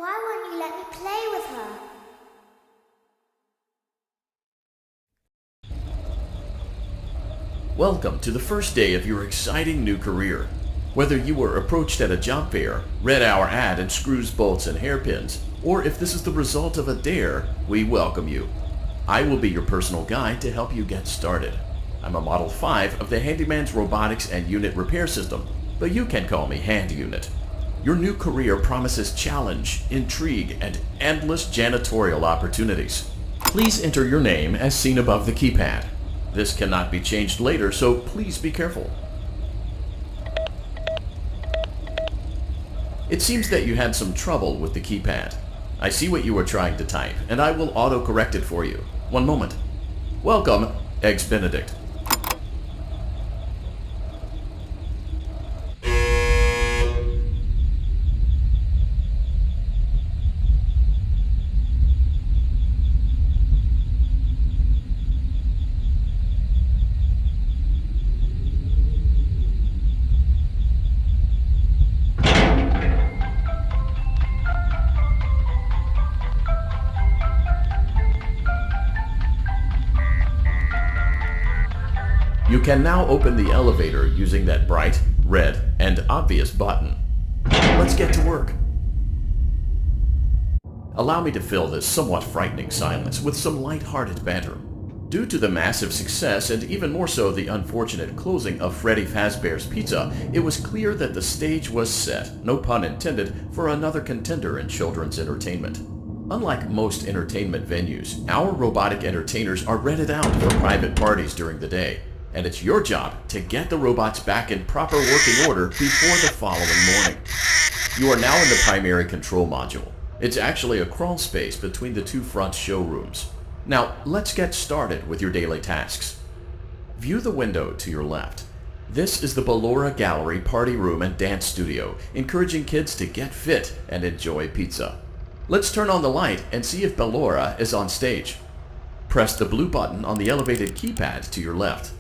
Why won't you let me play with her? Welcome to the first day of your exciting new career. Whether you were approached at a job fair, read our ad and screws, bolts, and hairpins, or if this is the result of a dare, we welcome you. I will be your personal guide to help you get started. I'm a Model 5 of the Handyman's Robotics and Unit Repair System, but you can call me Hand Unit. Your new career promises challenge, intrigue, and endless janitorial opportunities. Please enter your name as seen above the keypad. This cannot be changed later, so please be careful. It seems that you had some trouble with the keypad. I see what you were trying to type, and I will auto-correct it for you. One moment. Welcome, Eggs Benedict. You can now open the elevator using that bright, red, and obvious button. Let's get to work. Allow me to fill this somewhat frightening silence with some light-hearted banter. Due to the massive success, and even more so the unfortunate closing of Freddy Fazbear's Pizza, it was clear that the stage was set, no pun intended, for another contender in children's entertainment. Unlike most entertainment venues, our robotic entertainers are rented out for private parties during the day. And it's your job to get the robots back in proper working order before the following morning. You are now in the primary control module. It's actually a crawl space between the two front showrooms. Now, let's get started with your daily tasks. View the window to your left. This is the Ballora Gallery party room and dance studio, encouraging kids to get fit and enjoy pizza. Let's turn on the light and see if Ballora is on stage. Press the blue button on the elevated keypad to your left.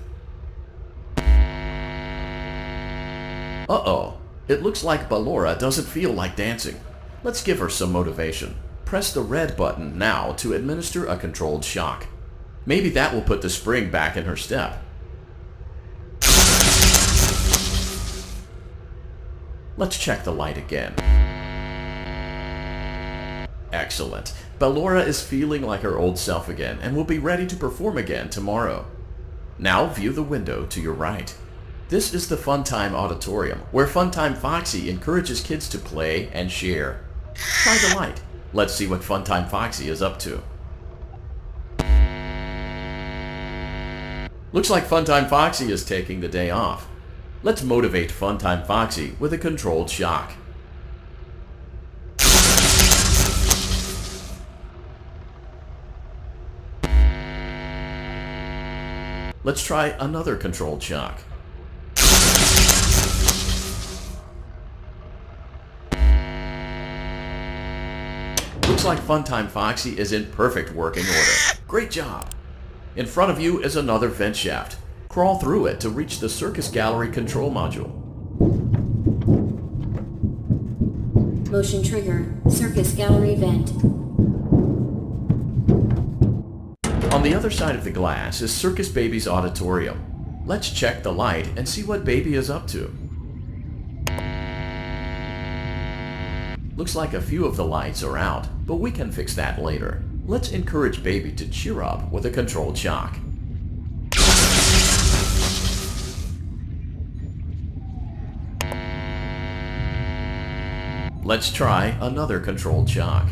Uh-oh, it looks like Ballora doesn't feel like dancing. Let's give her some motivation. Press the red button now to administer a controlled shock. Maybe that will put the spring back in her step. Let's check the light again. Excellent. Ballora is feeling like her old self again and will be ready to perform again tomorrow. Now view the window to your right. This is the Funtime Auditorium, where Funtime Foxy encourages kids to play and share. Try the light. Let's see what Funtime Foxy is up to. Looks like Funtime Foxy is taking the day off. Let's motivate Funtime Foxy with a controlled shock. Let's try another controlled shock. Looks like Funtime Foxy is in perfect working order. Great job! In front of you is another vent shaft. Crawl through it to reach the Circus Gallery control module. Motion trigger, Circus Gallery vent. On the other side of the glass is Circus Baby's auditorium. Let's check the light and see what Baby is up to. Looks like a few of the lights are out, but we can fix that later. Let's encourage Baby to cheer up with a controlled shock. Let's try another controlled shock.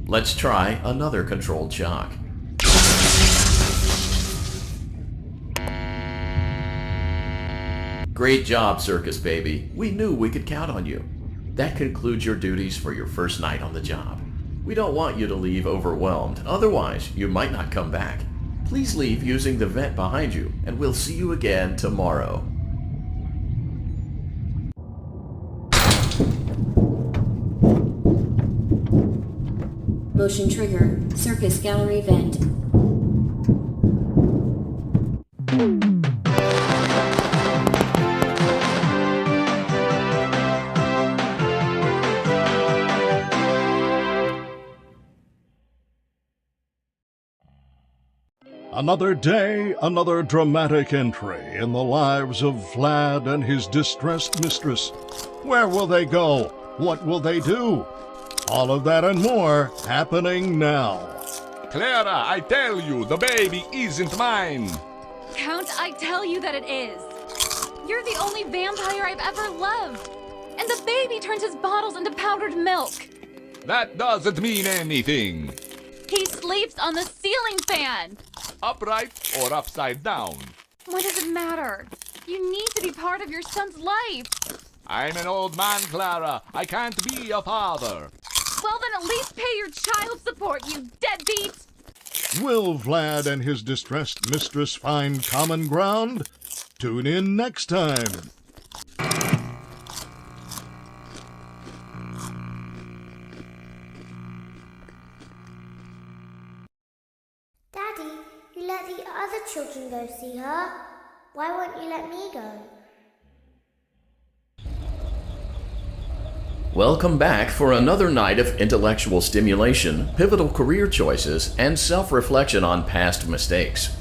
Let's try another controlled shock. Great job, Circus Baby. We knew we could count on you. That concludes your duties for your first night on the job. We don't want you to leave overwhelmed, otherwise you might not come back. Please leave using the vent behind you, and we'll see you again tomorrow. Motion trigger, Circus Gallery vent. Another day, another dramatic entry in the lives of Vlad and his distressed mistress. Where will they go? What will they do? All of that and more happening now. Clara, I tell you, the baby isn't mine. Count, I tell you that it is. You're the only vampire I've ever loved. And the baby turns his bottles into powdered milk. That doesn't mean anything. He sleeps on the ceiling fan. Upright or upside down. What does it matter? You need to be part of your son's life. I'm an old man, Clara. I can't be a father. Well, then at least pay your child support, you deadbeat! Will Vlad and his distressed mistress find common ground? Tune in next time. Daddy, you let the other children go see her. Why won't you let me go? Welcome back for another night of intellectual stimulation, pivotal career choices, and self-reflection on past mistakes.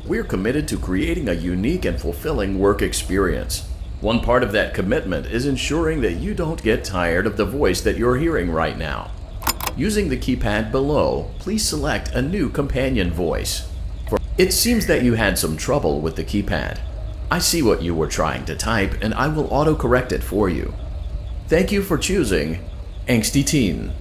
We're committed to creating a unique and fulfilling work experience. One part of that commitment is ensuring that you don't get tired of the voice that you're hearing right now. Using the keypad below, please select a new companion voice. It seems that you had some trouble with the keypad. I see what you were trying to type, and I will auto-correct it for you. Thank you for choosing Angsty Teen.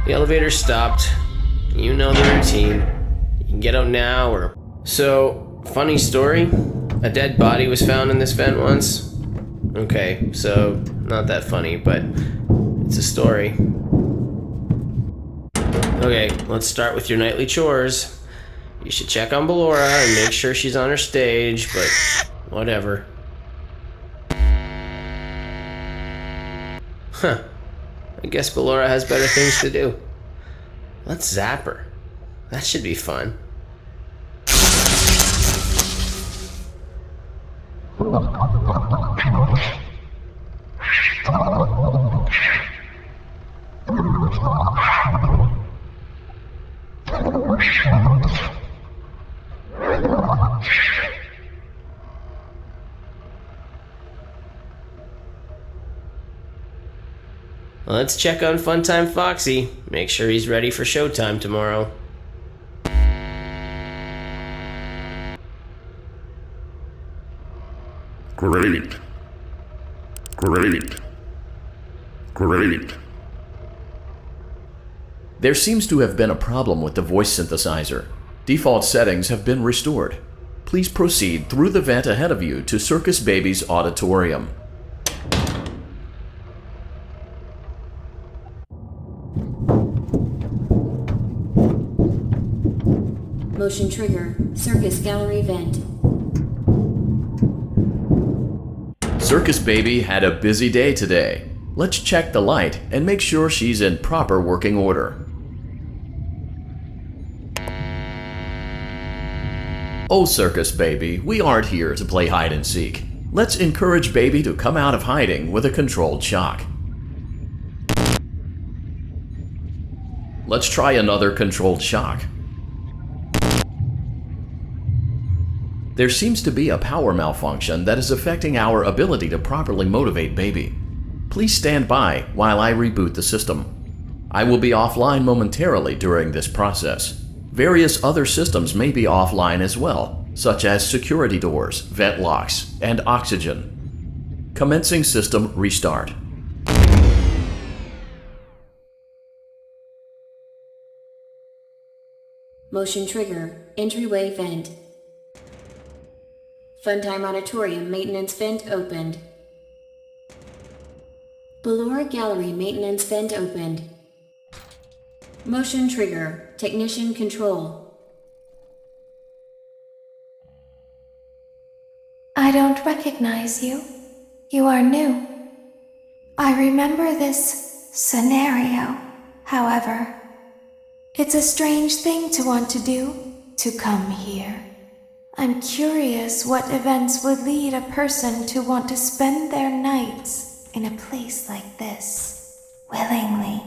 The elevator stopped. You know the routine. You can get out now or... So, funny story. A dead body was found in this vent once. Okay, so not that funny, but it's a story. Okay, let's start with your nightly chores. You should check on Ballora and make sure she's on her stage, but whatever. Huh. I guess Ballora has better things to do. Let's zap her. That should be fun. Let's check on Funtime Foxy. Make sure he's ready for showtime tomorrow. Great. Great. Great. There seems to have been a problem with the voice synthesizer. Default settings have been restored. Please proceed through the vent ahead of you to Circus Baby's auditorium. Motion trigger. Circus Gallery vent. Circus Baby had a busy day today. Let's check the light and make sure she's in proper working order. Oh, Circus Baby, we aren't here to play hide and seek. Let's encourage Baby to come out of hiding with a controlled shock. Let's try another controlled shock. There seems to be a power malfunction that is affecting our ability to properly motivate Baby. Please stand by while I reboot the system. I will be offline momentarily during this process. Various other systems may be offline as well, such as security doors, vent locks, and oxygen. Commencing system restart. Motion trigger. Entryway vent. Funtime Auditorium maintenance vent opened. Ballora Gallery maintenance vent opened. Motion trigger. Technician control. I don't recognize you. You are new. I remember this scenario, however. It's a strange thing to want to do, to come here. I'm curious what events would lead a person to want to spend their nights in a place like this, willingly.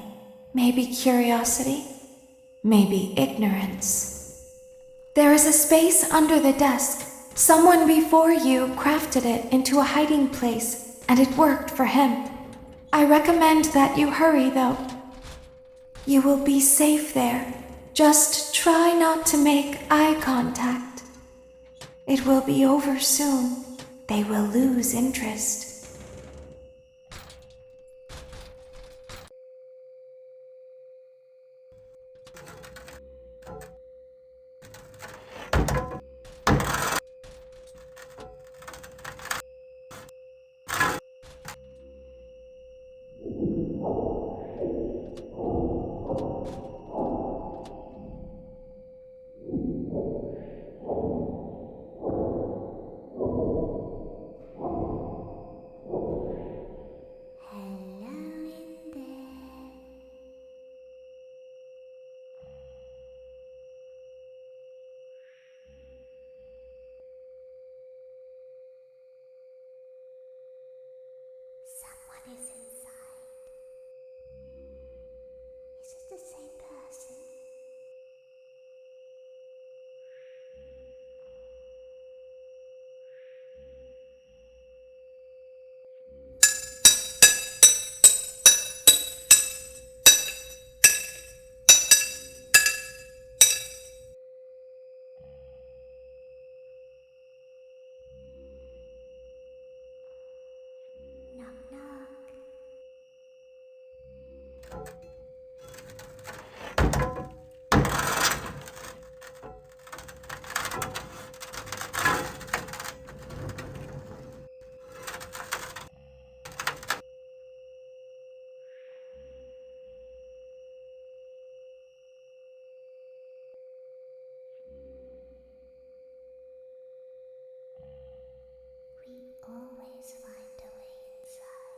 Maybe curiosity, maybe ignorance. There is a space under the desk. Someone before you crafted it into a hiding place, and it worked for him. I recommend that you hurry, though. You will be safe there. Just try not to make eye contact. It will be over soon. They will lose interest. Someone is inside. Is it the same person? Knock, knock. We always find a way inside.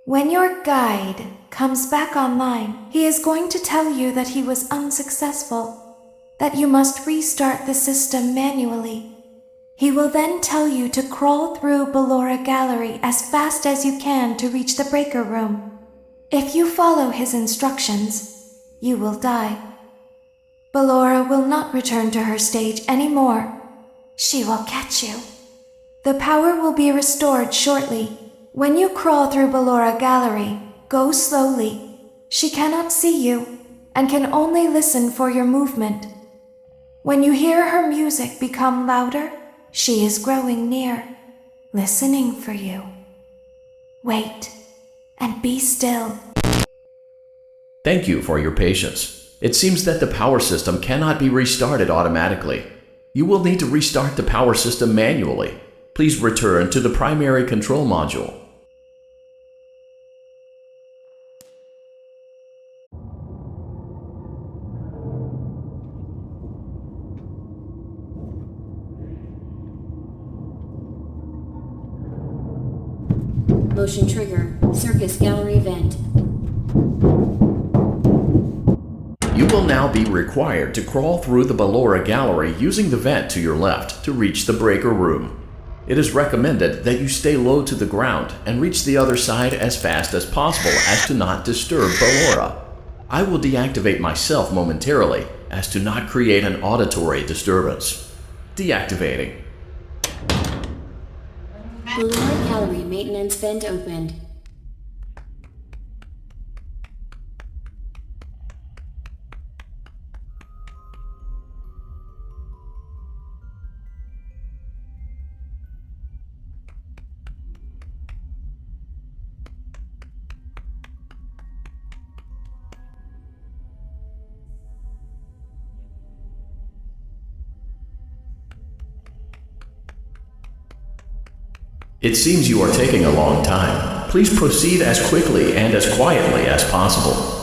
When your guide comes back online, he is going to tell you that he was unsuccessful, that you must restart the system manually. He will then tell you to crawl through Ballora Gallery as fast as you can to reach the breaker room. If you follow his instructions, you will die. Ballora will not return to her stage anymore. She will catch you. The power will be restored shortly. When you crawl through Ballora Gallery, go slowly. She cannot see you and can only listen for your movement. When you hear her music become louder, she is growing near, listening for you. Wait and be still. Thank you for your patience. It seems that the power system cannot be restarted automatically. You will need to restart the power system manually. Please return to the primary control module. Motion trigger. Circus gallery vent. You will now be required to crawl through the Ballora Gallery using the vent to your left to reach the breaker room. It is recommended that you stay low to the ground and reach the other side as fast as possible as to not disturb Ballora. I will deactivate myself momentarily as to not create an auditory disturbance. Deactivating. Ballora Gallery maintenance vent opened. It seems you are taking a long time. Please proceed as quickly and as quietly as possible.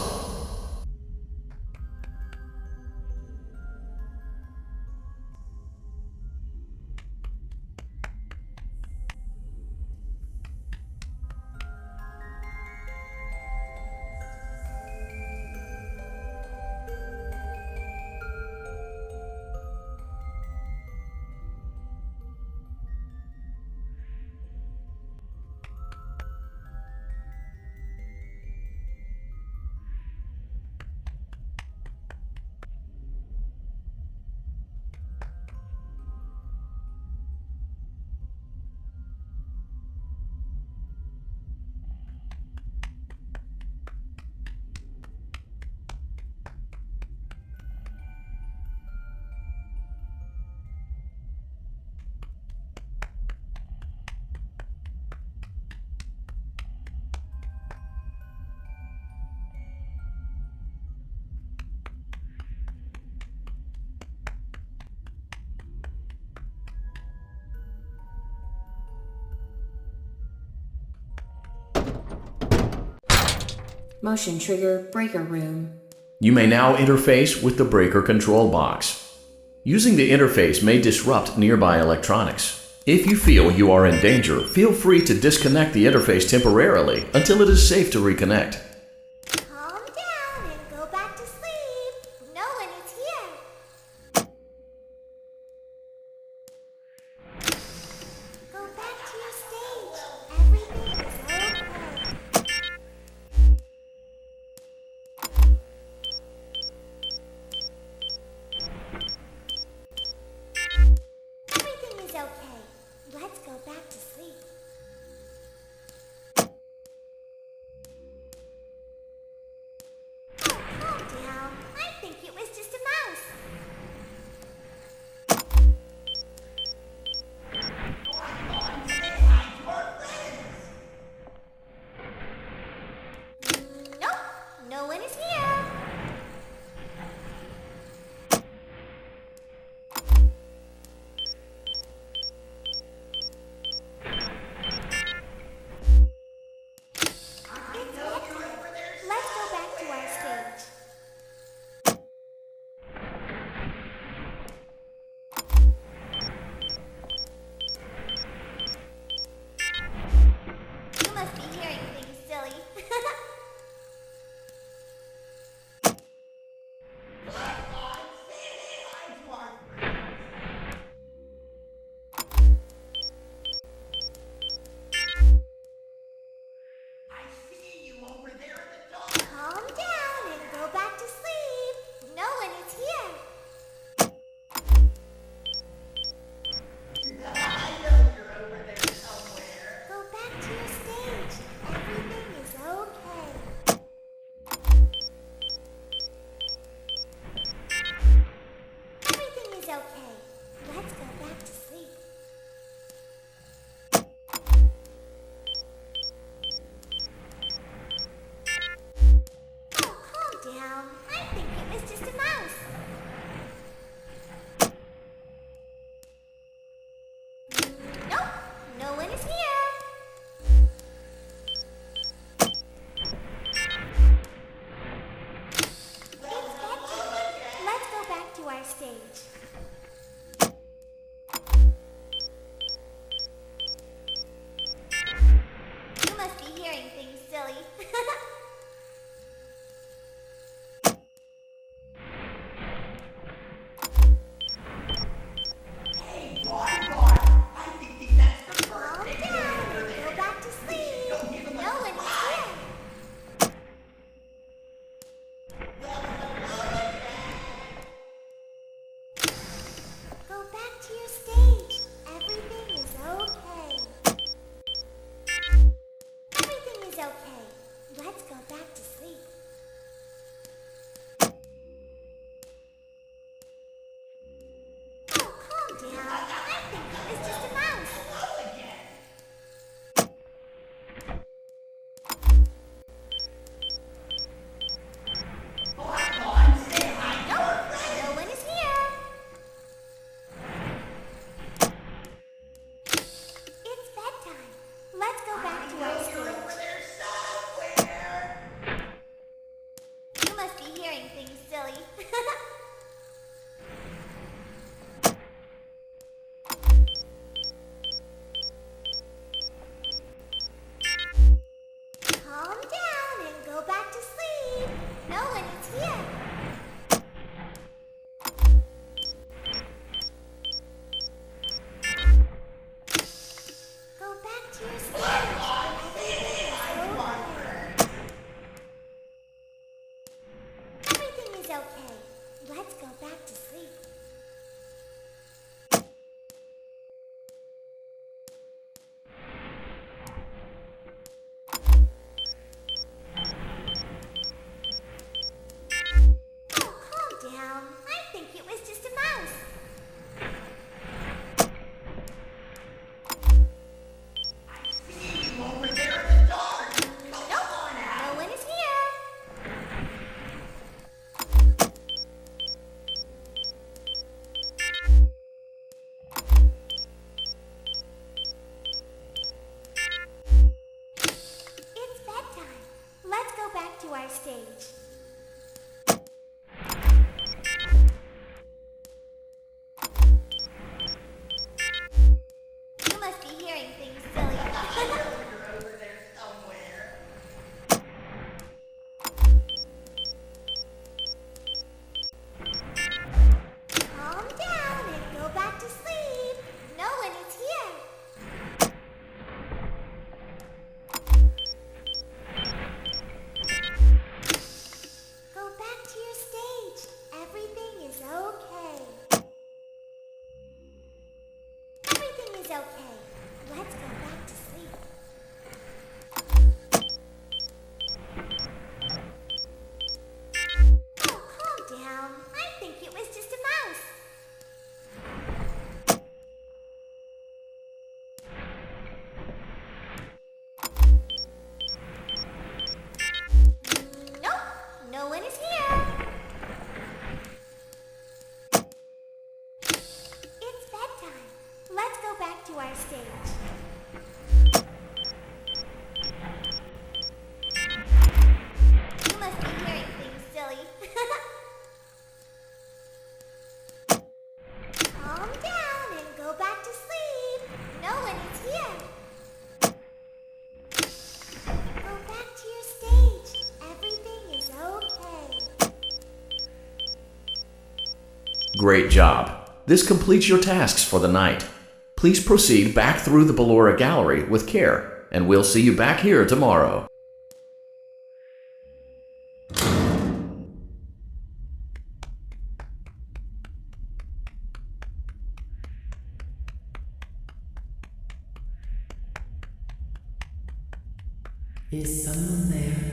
Motion trigger breaker room. You may now interface with the breaker control box. Using the interface may disrupt nearby electronics. If you feel you are in danger, feel free to disconnect the interface temporarily until it is safe to reconnect. Calm down and go back to sleep. No one is here. Go back to your stage. Everything is okay. Everything is okay. Let's go back to sleep. hearing things silly. Calm down and go back to sleep. No one is here. Go back to your stage. Everything is okay. Everything is okay. Let's go back to sleep. Oh, calm down. I think it was just a mouse. Nope, no one is here. It's bedtime. Let's go back to our stage. You must be hearing things silly. Calm down and go back to sleep. No one is here. Go back to your stage. Everything is okay. Great job. This completes your tasks for the night. Please proceed back through the Ballora Gallery with care, and we'll see you back here tomorrow. Is someone there?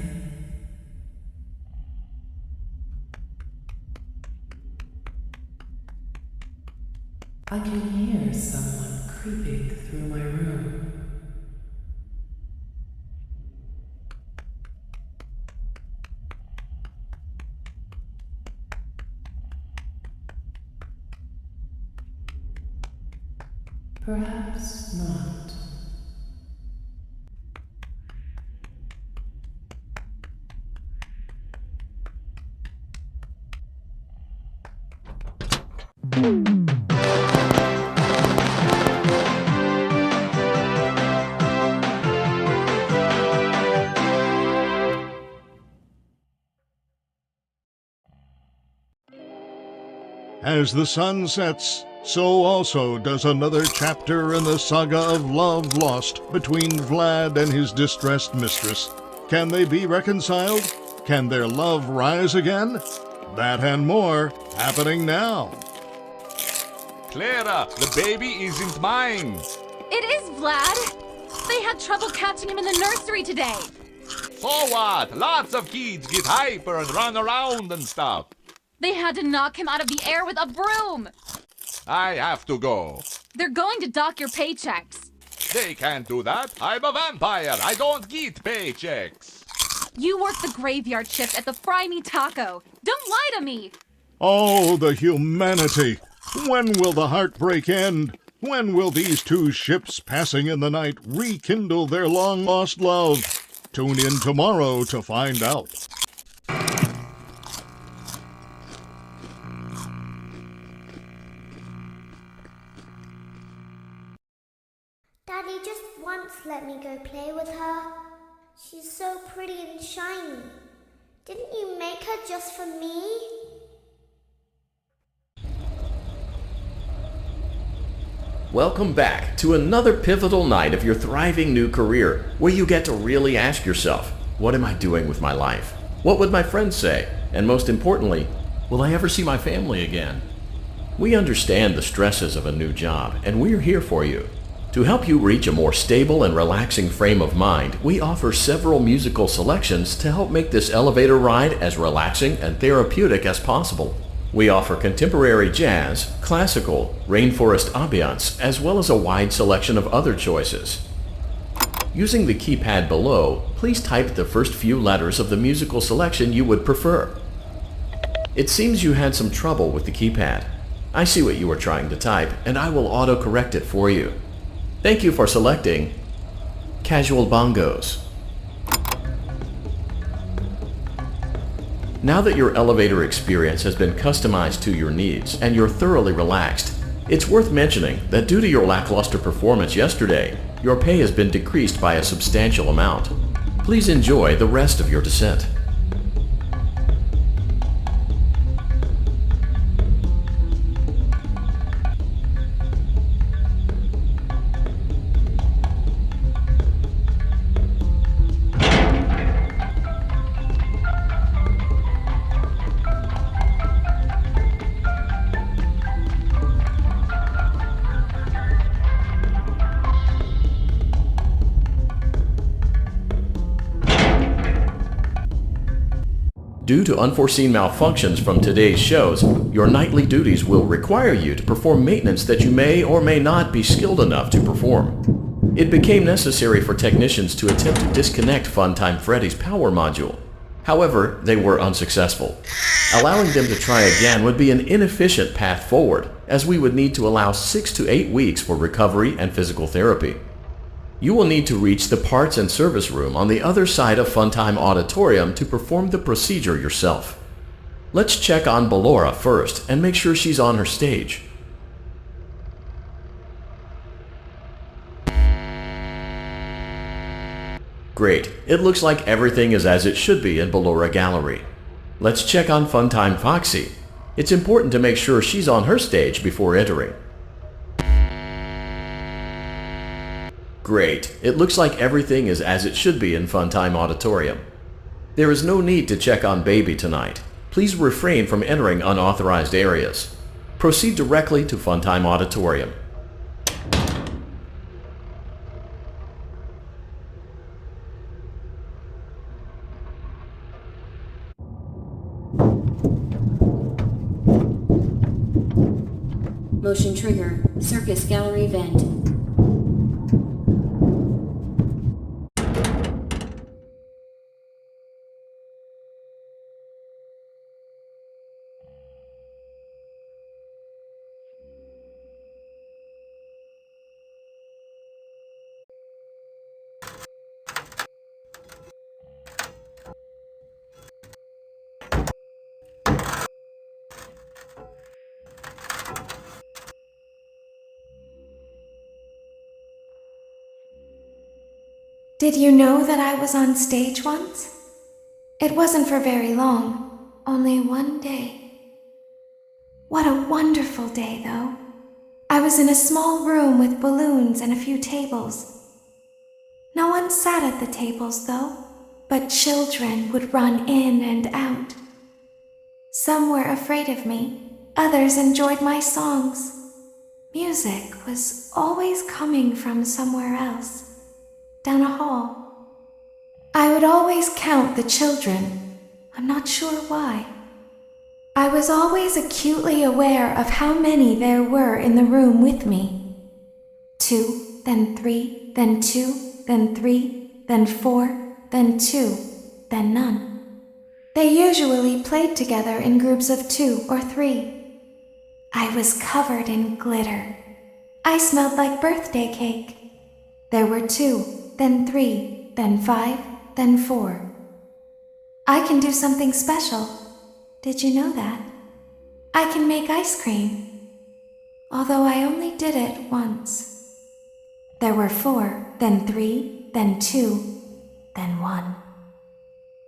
I can hear someone creeping through my room. Perhaps not. As the sun sets, so also does another chapter in the saga of love lost between Vlad and his distressed mistress. Can they be reconciled? Can their love rise again? That and more happening now. Clara, the baby isn't mine. It is Vlad. They had trouble catching him in the nursery today. So what? Lots of kids get hyper and run around and stuff. They had to knock him out of the air with a broom. I have to go. They're going to dock your paychecks. They can't do that. I'm a vampire. I don't get paychecks. You work the graveyard shift at the Fry Me Taco. Don't lie to me. Oh, the humanity! When will the heartbreak end? When will these two ships passing in the night rekindle their long-lost love? Tune in tomorrow to find out. Daddy just once let me go play with her. She's so pretty and shiny. Didn't you make her just for me? Welcome back to another pivotal night of your thriving new career, where you get to really ask yourself, what am I doing with my life? What would my friends say? And most importantly, will I ever see my family again? We understand the stresses of a new job, and we're here for you. To help you reach a more stable and relaxing frame of mind, we offer several musical selections to help make this elevator ride as relaxing and therapeutic as possible. We offer contemporary jazz, classical, rainforest ambiance, as well as a wide selection of other choices. Using the keypad below, please type the first few letters of the musical selection you would prefer. It seems you had some trouble with the keypad. I see what you were trying to type, and I will auto-correct it for you. Thank you for selecting Casual Bongos. Now that your elevator experience has been customized to your needs and you're thoroughly relaxed, it's worth mentioning that due to your lackluster performance yesterday, Your pay has been decreased by a substantial amount. Please enjoy the rest of your descent. Due to unforeseen malfunctions from today's shows, your nightly duties will require you to perform maintenance that you may or may not be skilled enough to perform. It became necessary for technicians to attempt to disconnect Funtime Freddy's power module. However, they were unsuccessful. Allowing them to try again would be an inefficient path forward, as we would need to allow 6 to 8 weeks for recovery and physical therapy. You will need to reach the parts and service room on the other side of Funtime Auditorium to perform the procedure yourself. Let's check on Ballora first and make sure she's on her stage. Great, it looks like everything is as it should be in Ballora Gallery. Let's check on Funtime Foxy. It's important to make sure she's on her stage before entering. Great. It looks like everything is as it should be in Funtime Auditorium. There is no need to check on Baby tonight. Please refrain from entering unauthorized areas. Proceed directly to Funtime Auditorium. Motion trigger. Circus gallery vent. Did you know that I was on stage once? It wasn't for very long, only one day. What a wonderful day, though. I was in a small room with balloons and a few tables. No one sat at the tables, though, but children would run in and out. Some were afraid of me, others enjoyed my songs. Music was always coming from somewhere else. Down a hall. I would always count the children. I'm not sure why. I was always acutely aware of how many there were in the room with me. 2, then 3, then 2, then 3, then 4, then 2, then none. They usually played together in groups of 2 or 3. I was covered in glitter. I smelled like birthday cake. There were 2. Then 3, then 5, then 4. I can do something special. Did you know that? I can make ice cream. Although I only did it once. There were 4, then 3, then 2, then 1.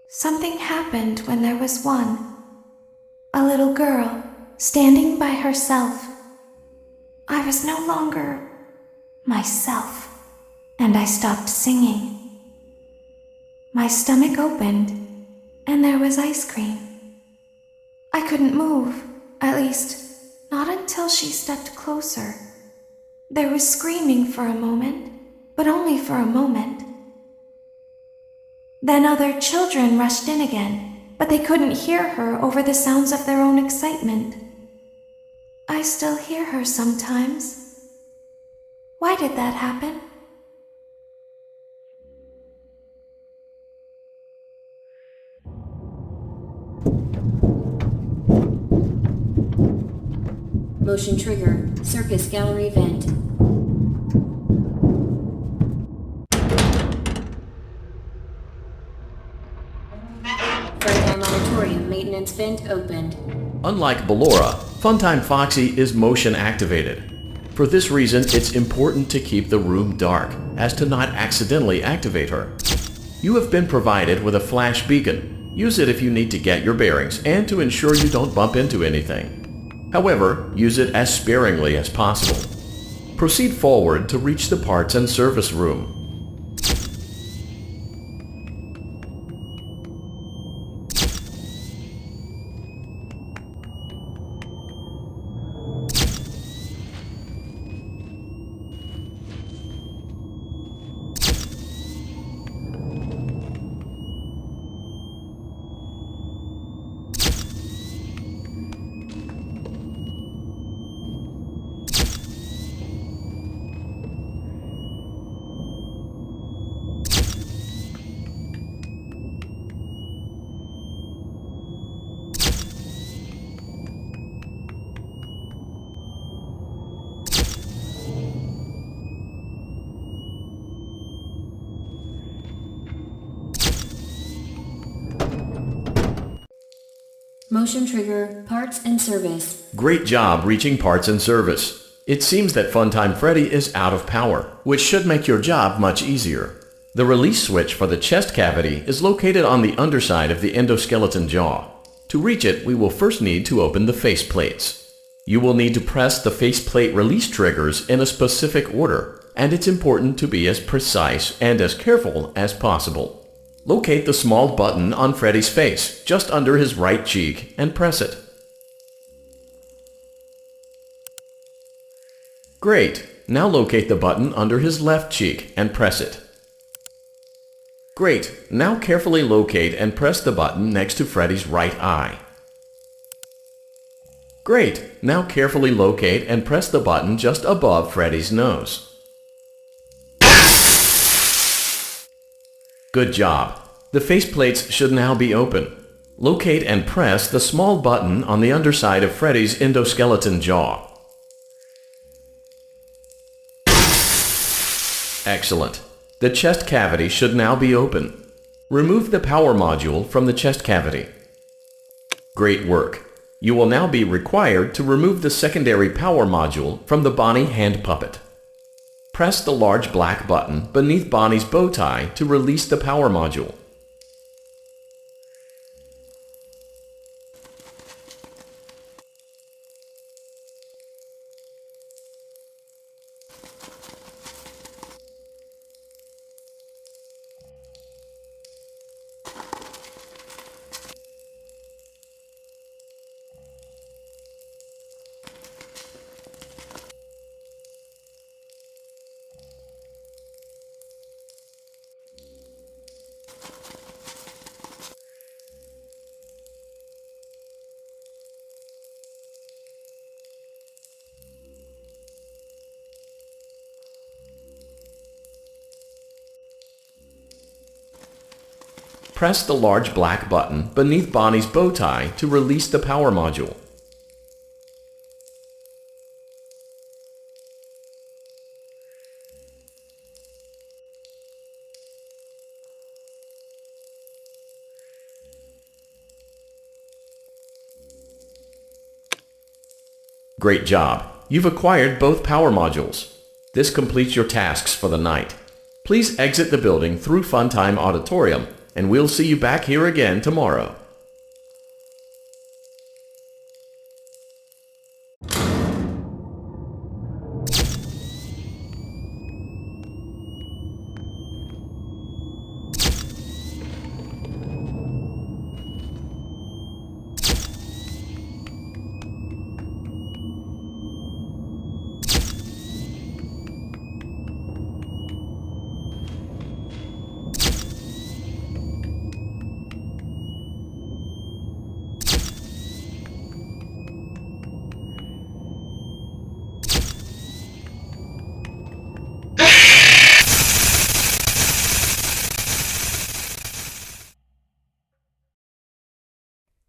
Something happened when there was 1. A little girl, standing by herself. I was no longer myself. And I stopped singing. My stomach opened, and there was ice cream. I couldn't move, at least, not until she stepped closer. There was screaming for a moment, but only for a moment. Then other children rushed in again, but they couldn't hear her over the sounds of their own excitement. I still hear her sometimes. Why did that happen? Motion trigger. Circus gallery vent. Funtime Auditorium maintenance vent opened. Unlike Ballora, Funtime Foxy is motion activated. For this reason, it's important to keep the room dark, as to not accidentally activate her. You have been provided with a flash beacon. Use it if you need to get your bearings and to ensure you don't bump into anything. However, use it as sparingly as possible. Proceed forward to reach the parts and service room. Motion trigger, parts and service. Great job reaching parts and service. It seems that Funtime Freddy is out of power, which should make your job much easier. The release switch for the chest cavity is located on the underside of the endoskeleton jaw. To reach it, we will first need to open the face plates. You will need to press the faceplate release triggers in a specific order, and it's important to be as precise and as careful as possible. Locate the small button on Freddy's face, just under his right cheek, and press it. Great! Now locate the button under his left cheek and press it. Great! Now carefully locate and press the button next to Freddy's right eye. Great! Now carefully locate and press the button just above Freddy's nose. Good job! The faceplates should now be open. Locate and press the small button on the underside of Freddy's endoskeleton jaw. Excellent. The chest cavity should now be open. Remove the power module from the chest cavity. Great work. You will now be required to remove the secondary power module from the Bonnie hand puppet. Press the large black button beneath Bonnie's bow tie to release the power module. Press the large black button beneath Bonnie's bow tie to release the power module. Great job! You've acquired both power modules. This completes your tasks for the night. Please exit the building through Funtime Auditorium, and we'll see you back here again tomorrow.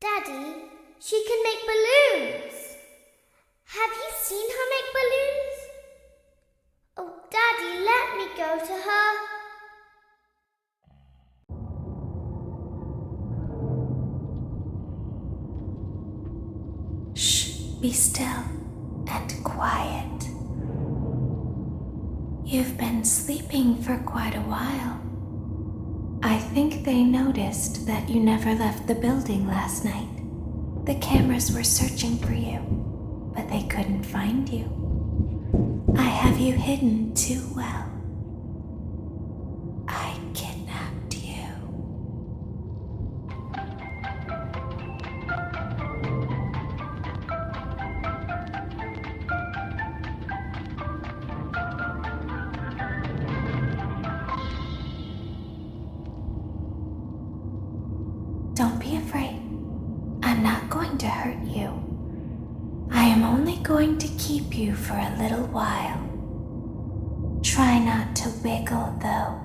Daddy, she can make balloons. Have you seen her make balloons? Oh, Daddy, let me go to her. Shh, be still and quiet. You've been sleeping for quite a while. I think they noticed that you never left the building last night. The cameras were searching for you, but they couldn't find you. I have you hidden too well. I kidnapped you. Don't be afraid. I'm not going to hurt you. I am only going to keep you for a little while. Try not to wiggle, though.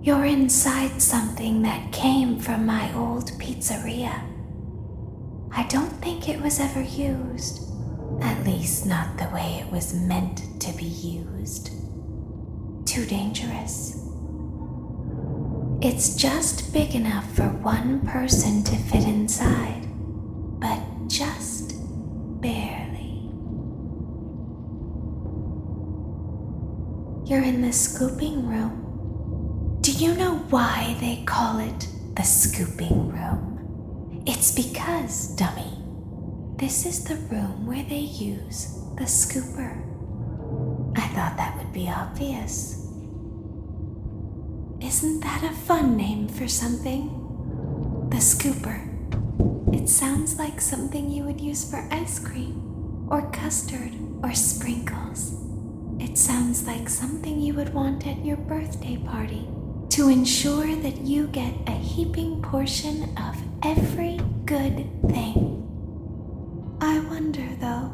You're inside something that came from my old pizzeria. I don't think it was ever used. At least not the way it was meant to be used. Too dangerous. It's just big enough for one person to fit inside, but just barely. You're in the scooping room. Do you know why they call it the scooping room? It's because, dummy, this is the room where they use the scooper. I thought that would be obvious. Isn't that a fun name for something? The scooper. It sounds like something you would use for ice cream, or custard, or sprinkles. It sounds like something you would want at your birthday party to ensure that you get a heaping portion of every good thing. I wonder, though,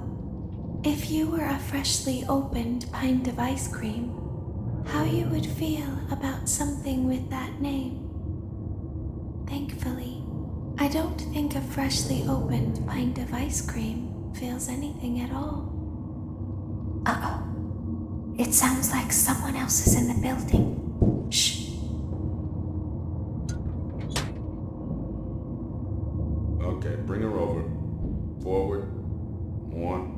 if you were a freshly opened pint of ice cream, how you would feel about something with that name. Thankfully, I don't think a freshly opened pint of ice cream feels anything at all. Uh-oh. It sounds like someone else is in the building. Shh. Okay, bring her over. Forward. More.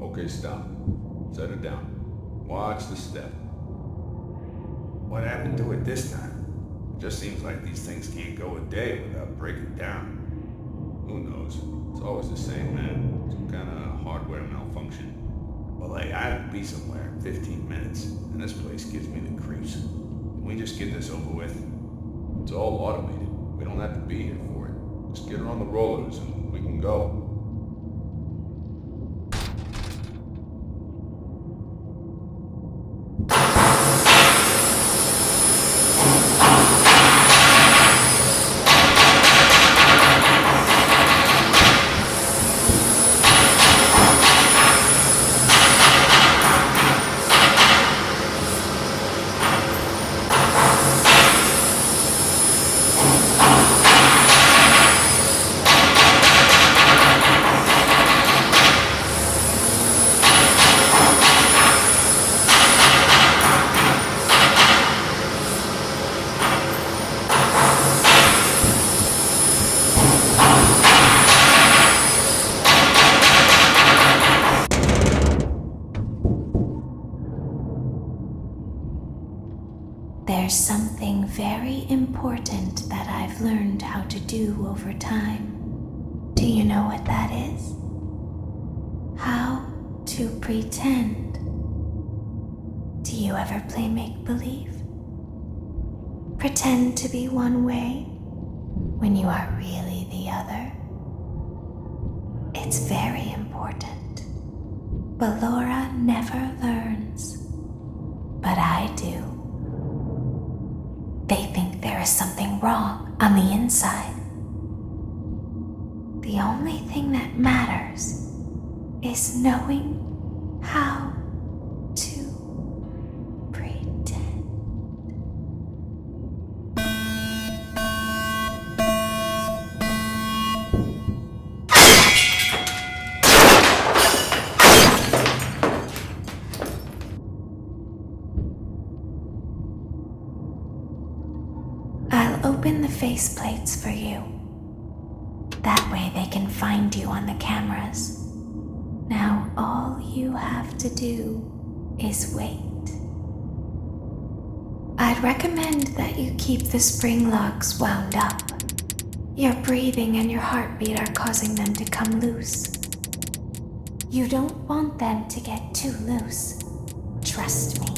Okay, stop. Set her down. Watch the step. What happened to it this time? It just seems like these things can't go a day without breaking down. Who knows? It's always the same, man. Some kind of hardware malfunction. Well, hey, I have to be somewhere in 15 minutes, and this place gives me the creeps. Can we just get this over with? It's all automated. We don't have to be here for it. Just get her on the rollers and we can go. There's something very important that I've learned how to do over time. Do you know what that is? How to pretend. Do you ever play make-believe? Pretend to be one way when you are really the other. It's very important. Ballora never learns, but I do. They think there is something wrong on the inside. The only thing that matters is knowing how to pretend. I'll open the faceplates for you. That way they can find you on the cameras. Now all you have to do is wait. I'd recommend that you keep the spring locks wound up. Your breathing and your heartbeat are causing them to come loose. You don't want them to get too loose. Trust me.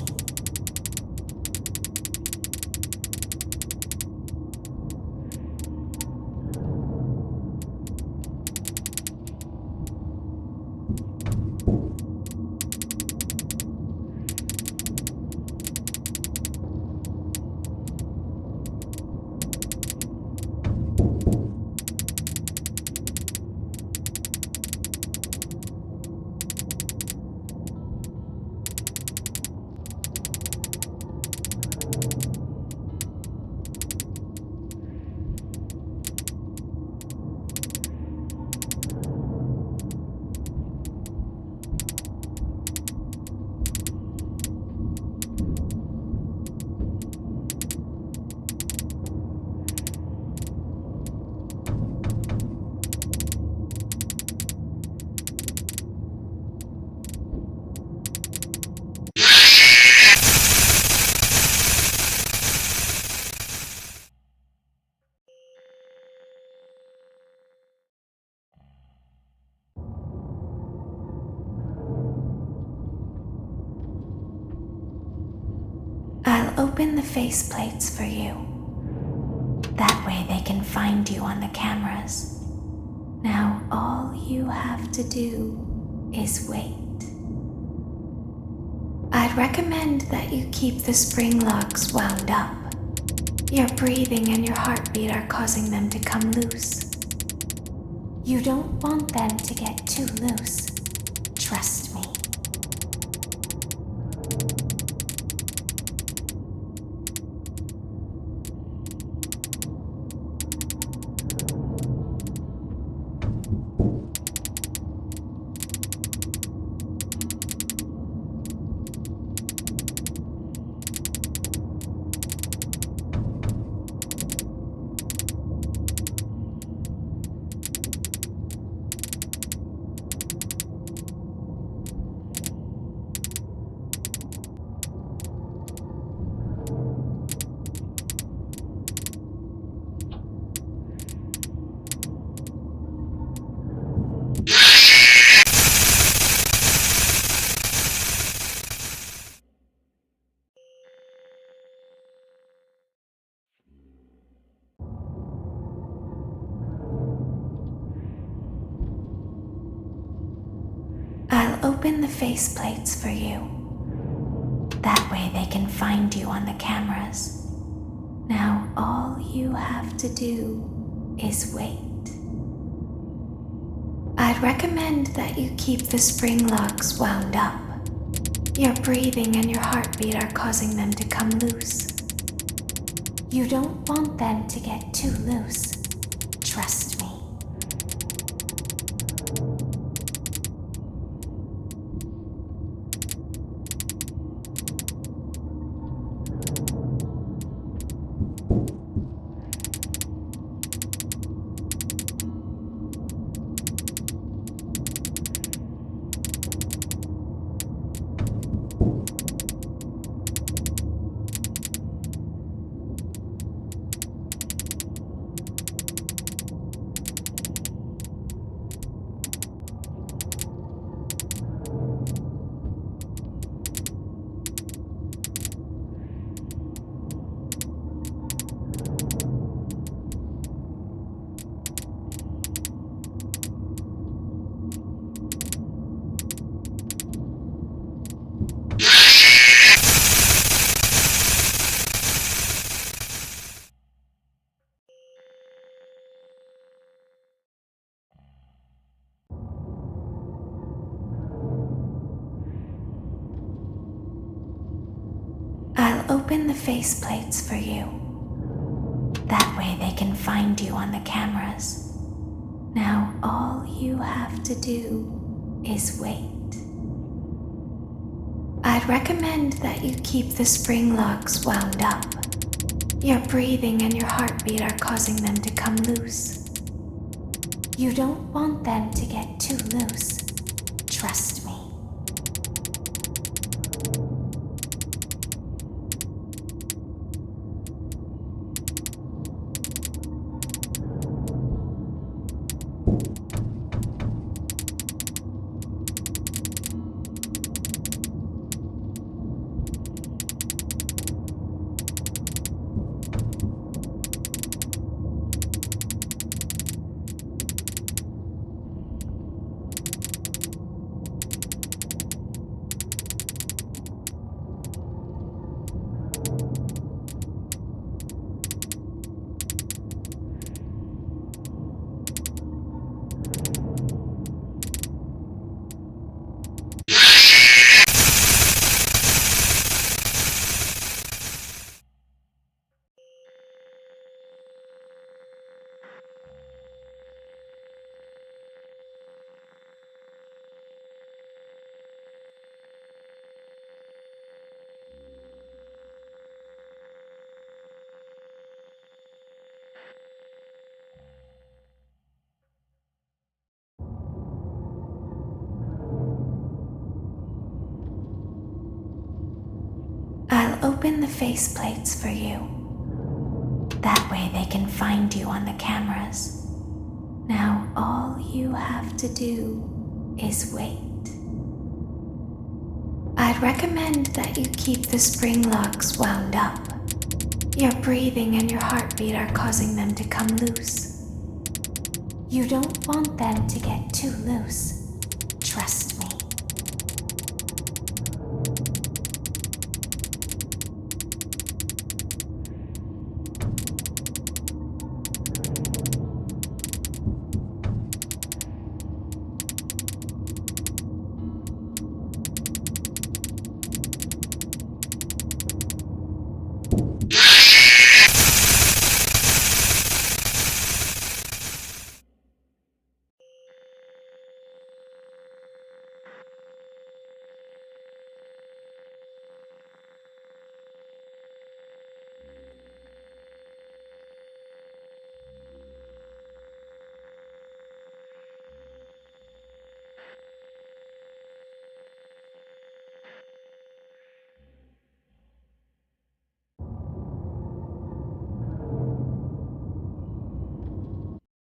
I'll open the faceplates for you. That way they can find you on the cameras. Now all you have to do is wait. I'd recommend that you keep the spring locks wound up. Your breathing and your heartbeat are causing them to come loose. You don't want them to get too loose. Trust me. I'll open the faceplates for you. That way they can find you on the cameras. Now all you have to do is wait. I'd recommend that you keep the spring locks wound up. Your breathing and your heartbeat are causing them to come loose. You don't want them to get too loose. Trust me. I'll open the faceplates for you. That way they can find you on the cameras. Now all you have to do is wait. I'd recommend that you keep the spring locks wound up. Your breathing and your heartbeat are causing them to come loose. You don't want them to get too loose. Trust me. I'll open the faceplates for you. That way they can find you on the cameras. Now all you have to do is wait. I'd recommend that you keep the spring locks wound up. Your breathing and your heartbeat are causing them to come loose. You don't want them to get too loose. Trust me.